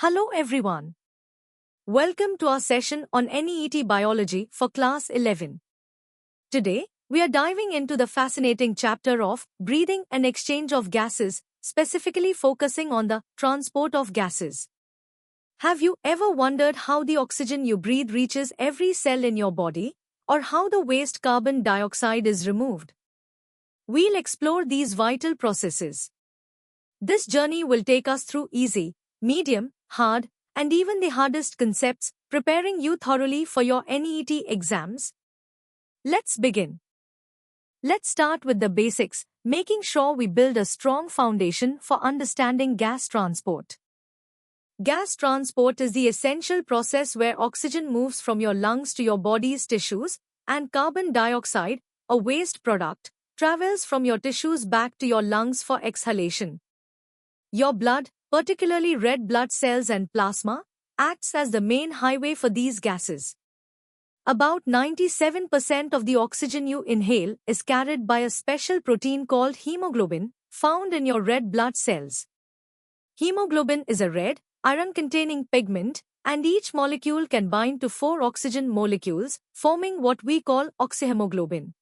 Hello everyone. Welcome to our session on NEET Biology for Class 11. Today, we are diving into the fascinating chapter of breathing and exchange of gases, specifically focusing on the transport of gases. Have you ever wondered how the oxygen you breathe reaches every cell in your body, or how the waste carbon dioxide is removed? We'll explore these vital processes. This journey will take us through easy, medium, hard, and even the hardest concepts, preparing you thoroughly for your NEET exams. Let's begin. Let's start with the basics, making sure we build a strong foundation for understanding gas transport. Gas transport is the essential process where oxygen moves from your lungs to your body's tissues, and carbon dioxide, a waste product, travels from your tissues back to your lungs for exhalation. Your blood, particularly red blood cells and plasma, acts as the main highway for these gases. About 97% of the oxygen you inhale is carried by a special protein called hemoglobin, found in your red blood cells. Hemoglobin is a red, iron-containing pigment, and each molecule can bind to 4 oxygen molecules, forming what we call oxyhemoglobin.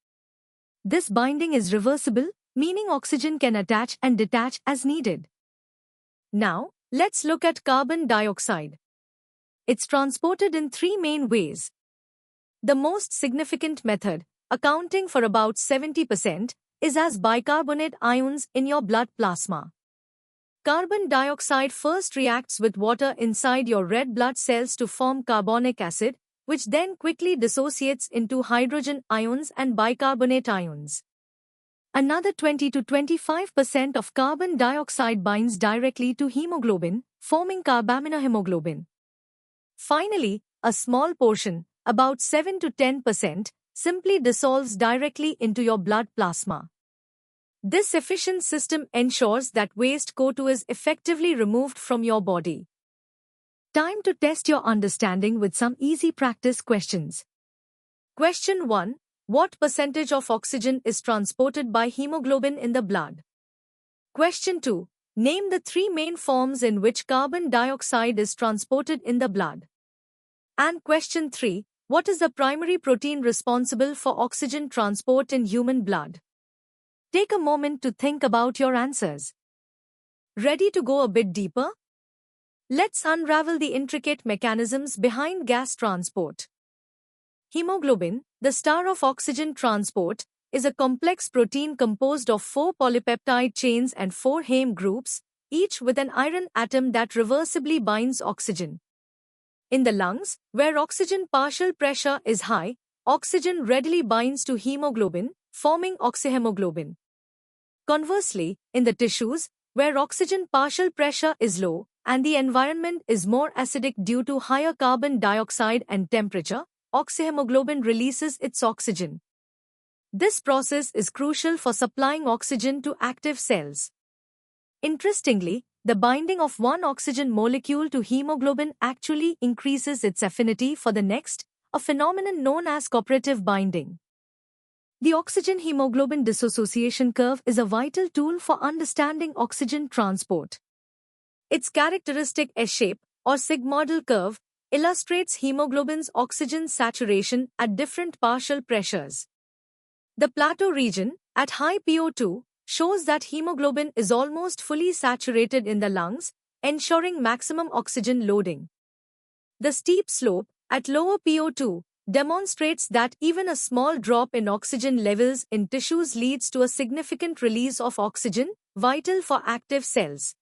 This binding is reversible, meaning oxygen can attach and detach as needed. Now, let's look at carbon dioxide. It's transported in 3 main ways. The most significant method, accounting for about 70%, is as bicarbonate ions in your blood plasma. Carbon dioxide first reacts with water inside your red blood cells to form carbonic acid, which then quickly dissociates into hydrogen ions and bicarbonate ions. Another 20 to 25% of carbon dioxide binds directly to hemoglobin, forming carbaminohemoglobin. Finally, a small portion, about 7 to 10%, simply dissolves directly into your blood plasma. This efficient system ensures that waste CO2 is effectively removed from your body. Time to test your understanding with some easy practice questions. Question 1. What percentage of oxygen is transported by hemoglobin in the blood? Question 2. Name the 3 main forms in which carbon dioxide is transported in the blood. And question 3. What is the primary protein responsible for oxygen transport in human blood? Take a moment to think about your answers. Ready to go a bit deeper? Let's unravel the intricate mechanisms behind gas transport. Hemoglobin, the star of oxygen transport, is a complex protein composed of 4 polypeptide chains and 4 heme groups, each with an iron atom that reversibly binds oxygen. In the lungs, where oxygen partial pressure is high, oxygen readily binds to hemoglobin, forming oxyhemoglobin. Conversely, in the tissues, where oxygen partial pressure is low and the environment is more acidic due to higher carbon dioxide and temperature, oxyhemoglobin releases its oxygen. This process is crucial for supplying oxygen to active cells. Interestingly, the binding of one oxygen molecule to hemoglobin actually increases its affinity for the next, a phenomenon known as cooperative binding. The oxygen-hemoglobin dissociation curve is a vital tool for understanding oxygen transport. Its characteristic S-shape, or sigmoidal curve, illustrates hemoglobin's oxygen saturation at different partial pressures. The plateau region, at high PO2, shows that hemoglobin is almost fully saturated in the lungs, ensuring maximum oxygen loading. The steep slope, at lower PO2, demonstrates that even a small drop in oxygen levels in tissues leads to a significant release of oxygen, vital for active cells.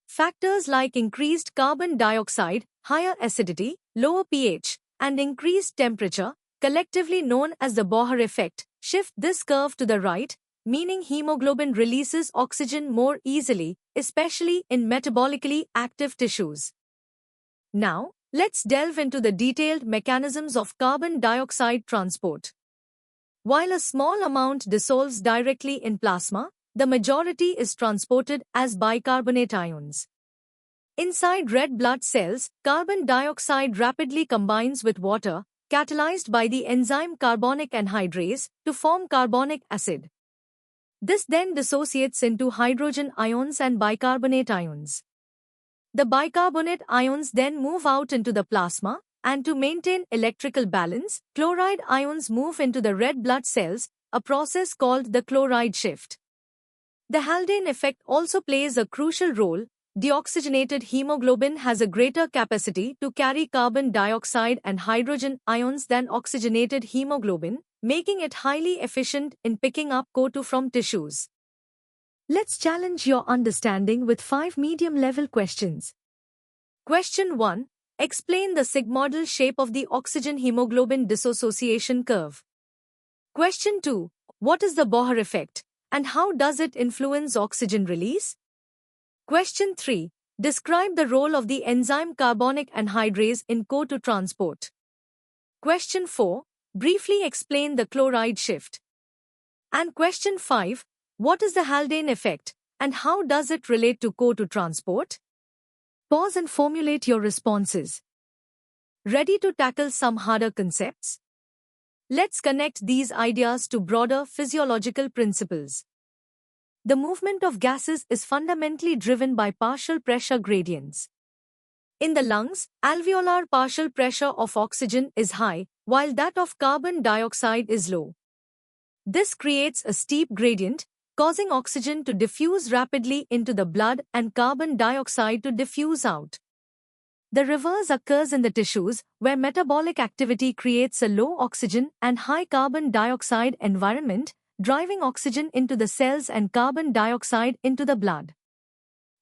Factors like increased carbon dioxide, higher acidity, lower pH, and increased temperature, collectively known as the Bohr effect, shift this curve to the right, meaning hemoglobin releases oxygen more easily, especially in metabolically active tissues. Now, let's delve into the detailed mechanisms of carbon dioxide transport. While a small amount dissolves directly in plasma, the majority is transported as bicarbonate ions. Inside red blood cells, carbon dioxide rapidly combines with water, catalyzed by the enzyme carbonic anhydrase, to form carbonic acid. This then dissociates into hydrogen ions and bicarbonate ions. The bicarbonate ions then move out into the plasma, and to maintain electrical balance, chloride ions move into the red blood cells, a process called the chloride shift. The Haldane effect also plays a crucial role. Deoxygenated hemoglobin has a greater capacity to carry carbon dioxide and hydrogen ions than oxygenated hemoglobin, making it highly efficient in picking up CO2 from tissues. Let's challenge your understanding with 5 medium-level questions. Question 1. Explain the sigmoidal shape of the oxygen-hemoglobin dissociation curve. Question 2. What is the Bohr effect, and how does it influence oxygen release? Question 3. Describe the role of the enzyme carbonic anhydrase in CO2 transport. Question 4. Briefly explain the chloride shift. And question 5. What is the Haldane effect, and how does it relate to CO2 transport? Pause and formulate your responses. Ready to tackle some harder concepts? Let's connect these ideas to broader physiological principles. The movement of gases is fundamentally driven by partial pressure gradients. In the lungs, alveolar partial pressure of oxygen is high, while that of carbon dioxide is low. This creates a steep gradient, causing oxygen to diffuse rapidly into the blood and carbon dioxide to diffuse out. The reverse occurs in the tissues, where metabolic activity creates a low oxygen and high carbon dioxide environment, driving oxygen into the cells and carbon dioxide into the blood.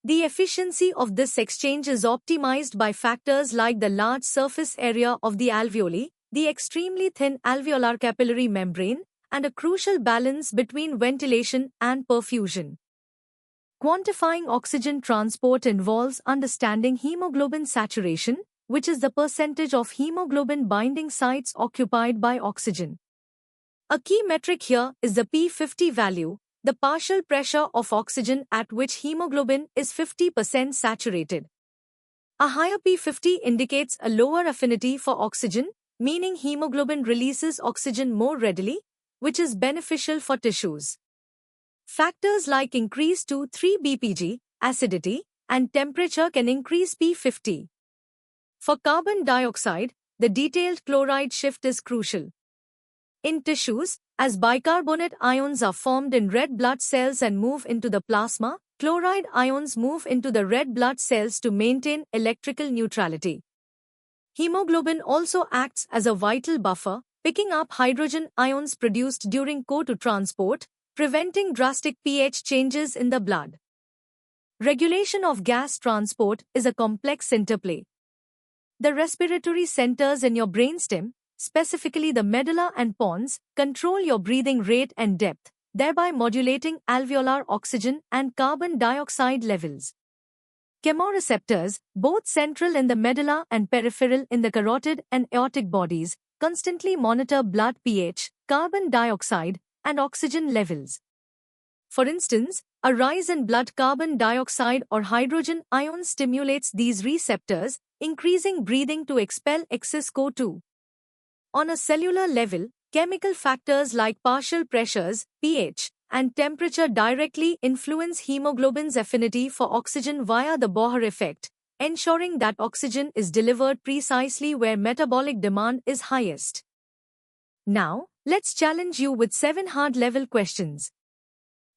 The efficiency of this exchange is optimized by factors like the large surface area of the alveoli, the extremely thin alveolar capillary membrane, and a crucial balance between ventilation and perfusion. Quantifying oxygen transport involves understanding hemoglobin saturation, which is the percentage of hemoglobin binding sites occupied by oxygen. A key metric here is the P50 value, the partial pressure of oxygen at which hemoglobin is 50% saturated. A higher P50 indicates a lower affinity for oxygen, meaning hemoglobin releases oxygen more readily, which is beneficial for tissues. Factors like increase to 3 bpg, acidity, and temperature can increase P50. For carbon dioxide, the detailed chloride shift is crucial. In tissues, as bicarbonate ions are formed in red blood cells and move into the plasma, chloride ions move into the red blood cells to maintain electrical neutrality. Hemoglobin also acts as a vital buffer, picking up hydrogen ions produced during CO2 transport, preventing drastic pH changes in the blood. Regulation of gas transport is a complex interplay. The respiratory centers in your brainstem, specifically the medulla and pons, control your breathing rate and depth, thereby modulating alveolar oxygen and carbon dioxide levels. Chemoreceptors, both central in the medulla and peripheral in the carotid and aortic bodies, constantly monitor blood pH, carbon dioxide, and oxygen levels. For instance, a rise in blood carbon dioxide or hydrogen ions stimulates these receptors, increasing breathing to expel excess CO2. On a cellular level, chemical factors like partial pressures, pH, and temperature directly influence hemoglobin's affinity for oxygen via the Bohr effect, ensuring that oxygen is delivered precisely where metabolic demand is highest. Now, let's challenge you with 7 hard-level questions.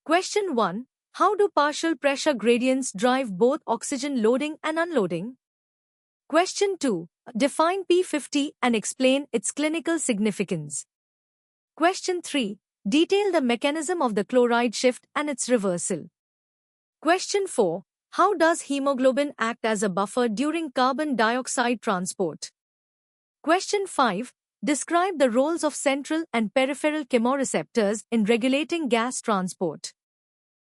Question 1. How do partial pressure gradients drive both oxygen loading and unloading? Question 2. Define P50 and explain its clinical significance. Question 3. Detail the mechanism of the chloride shift and its reversal. Question 4. How does hemoglobin act as a buffer during carbon dioxide transport? Question 5. Describe the roles of central and peripheral chemoreceptors in regulating gas transport.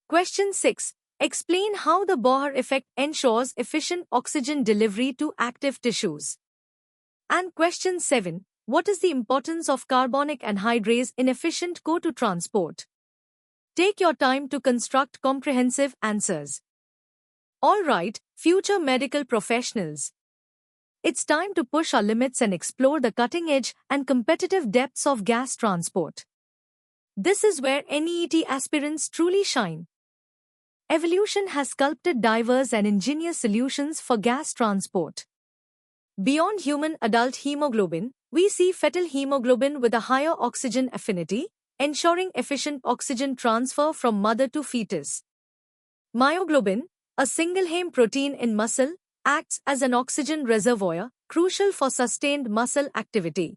Question 6. Explain how the Bohr effect ensures efficient oxygen delivery to active tissues. And question 7. What is the importance of carbonic anhydrase in efficient CO2 transport? Take your time to construct comprehensive answers. All right, future medical professionals. It's time to push our limits and explore the cutting edge and competitive depths of gas transport. This is where NEET aspirants truly shine. evolution has sculpted diverse and ingenious solutions for gas transport. Beyond human adult hemoglobin, we see fetal hemoglobin with a higher oxygen affinity, ensuring efficient oxygen transfer from mother to fetus. Myoglobin, a single heme protein in muscle, acts as an oxygen reservoir, crucial for sustained muscle activity.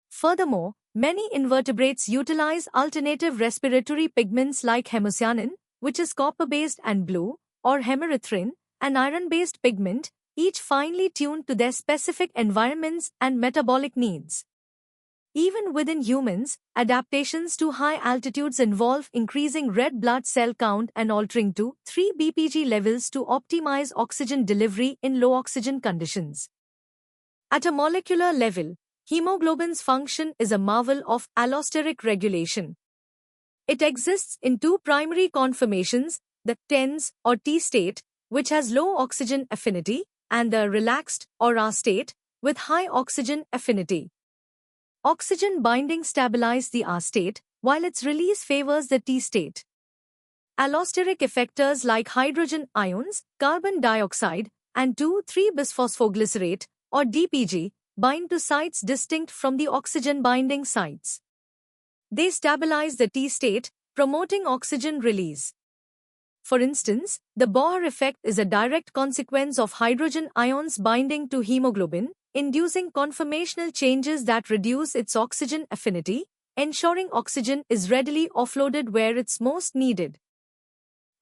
Furthermore, many invertebrates utilize alternative respiratory pigments like hemocyanin, which is copper-based and blue, or hemerythrin, an iron-based pigment, each finely tuned to their specific environments and metabolic needs. Even within humans, adaptations to high altitudes involve increasing red blood cell count and altering 2-3 BPG levels to optimize oxygen delivery in low oxygen conditions. At a molecular level, hemoglobin's function is a marvel of allosteric regulation. It exists in two primary conformations, the TENS or T state, which has low oxygen affinity, and the relaxed or R state, with high oxygen affinity. Oxygen binding stabilizes the R state, while its release favors the T state. Allosteric effectors like hydrogen ions, carbon dioxide, and 2,3-bisphosphoglycerate, or DPG, bind to sites distinct from the oxygen binding sites. They stabilize the T state, promoting oxygen release. For instance, the Bohr effect is a direct consequence of hydrogen ions binding to hemoglobin, inducing conformational changes that reduce its oxygen affinity, ensuring oxygen is readily offloaded where it's most needed.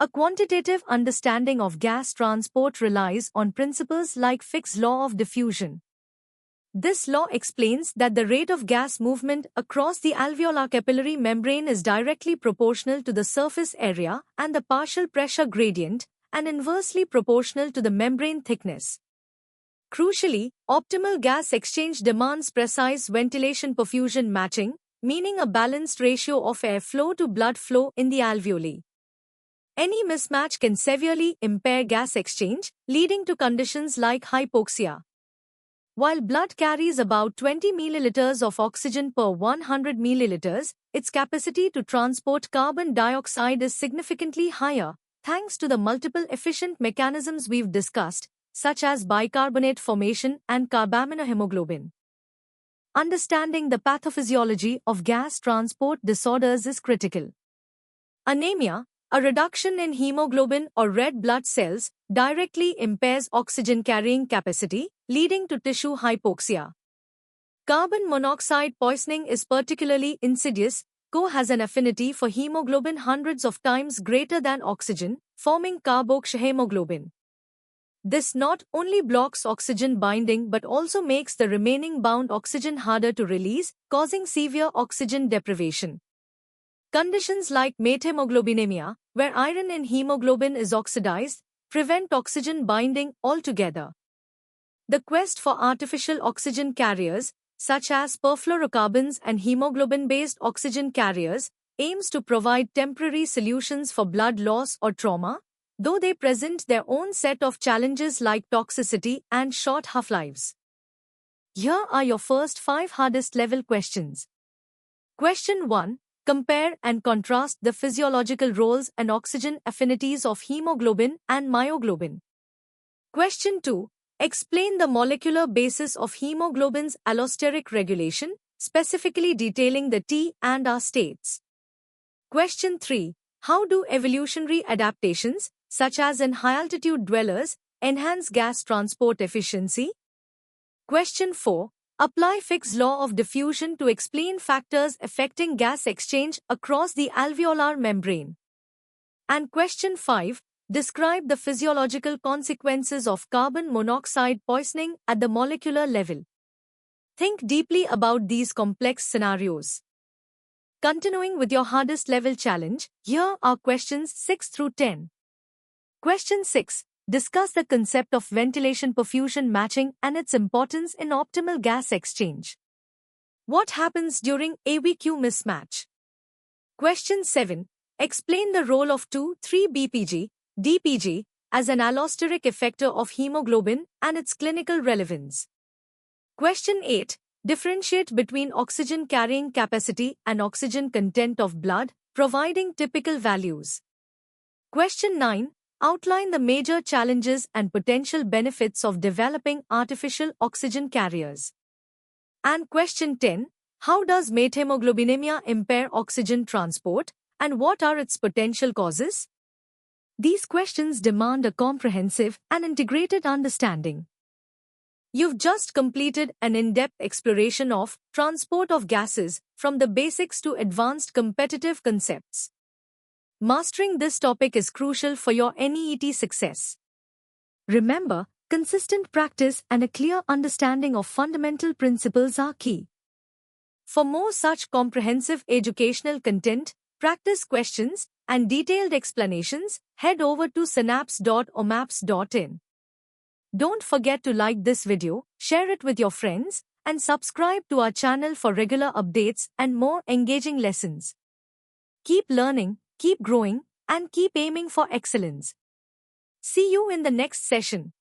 A quantitative understanding of gas transport relies on principles like Fick's law of diffusion. This law explains that the rate of gas movement across the alveolar capillary membrane is directly proportional to the surface area and the partial pressure gradient, and inversely proportional to the membrane thickness. Crucially, optimal gas exchange demands precise ventilation-perfusion matching, meaning a balanced ratio of air flow to blood flow in the alveoli. Any mismatch can severely impair gas exchange, leading to conditions like hypoxia. While blood carries about 20 milliliters of oxygen per 100 milliliters, its capacity to transport carbon dioxide is significantly higher, thanks to the multiple efficient mechanisms we've discussed, such as bicarbonate formation and carbaminohemoglobin. Understanding the pathophysiology of gas transport disorders is critical. Anemia, a reduction in hemoglobin or red blood cells, directly impairs oxygen carrying capacity, leading to tissue hypoxia. Carbon monoxide poisoning is particularly insidious. CO has an affinity for hemoglobin hundreds of times greater than oxygen, forming carboxyhemoglobin. This not only blocks oxygen binding but also makes the remaining bound oxygen harder to release, causing severe oxygen deprivation. Conditions like methemoglobinemia, where iron in hemoglobin is oxidized, prevent oxygen binding altogether. The quest for artificial oxygen carriers, such as perfluorocarbons and hemoglobin-based oxygen carriers, aims to provide temporary solutions for blood loss or trauma, though they present their own set of challenges like toxicity and short half-lives. Here are your first 5 hardest level questions. Question 1. Compare and contrast the physiological roles and oxygen affinities of hemoglobin and myoglobin. Question 2. Explain the molecular basis of hemoglobin's allosteric regulation, specifically detailing the T and R states. Question 3. How do evolutionary adaptations, such as in high-altitude dwellers, enhance gas transport efficiency? Question 4. Apply Fick's law of diffusion to explain factors affecting gas exchange across the alveolar membrane. And question 5. Describe the physiological consequences of carbon monoxide poisoning at the molecular level. Think deeply about these complex scenarios. Continuing with your hardest level challenge, here are questions 6 through 10. Question 6. Discuss the concept of ventilation-perfusion matching and its importance in optimal gas exchange. What happens during AVQ mismatch? Question 7. Explain the role of 2,3-BPG, DPG, as an allosteric effector of hemoglobin and its clinical relevance. Question 8. Differentiate between oxygen carrying capacity and oxygen content of blood, providing typical values. Question 9. Outline the major challenges and potential benefits of developing artificial oxygen carriers. And question 10. How does methemoglobinemia impair oxygen transport, and what are its potential causes? These questions demand a comprehensive and integrated understanding. You've just completed an in-depth exploration of transport of gases, from the basics to advanced competitive concepts. Mastering this topic is crucial for your NEET success. Remember, consistent practice and a clear understanding of fundamental principles are key. For more such comprehensive educational content, practice questions, and detailed explanations, head over to synapse.omaps.in. Don't forget to like this video, share it with your friends, and subscribe to our channel for regular updates and more engaging lessons. Keep learning, keep growing, and keep aiming for excellence. See you in the next session.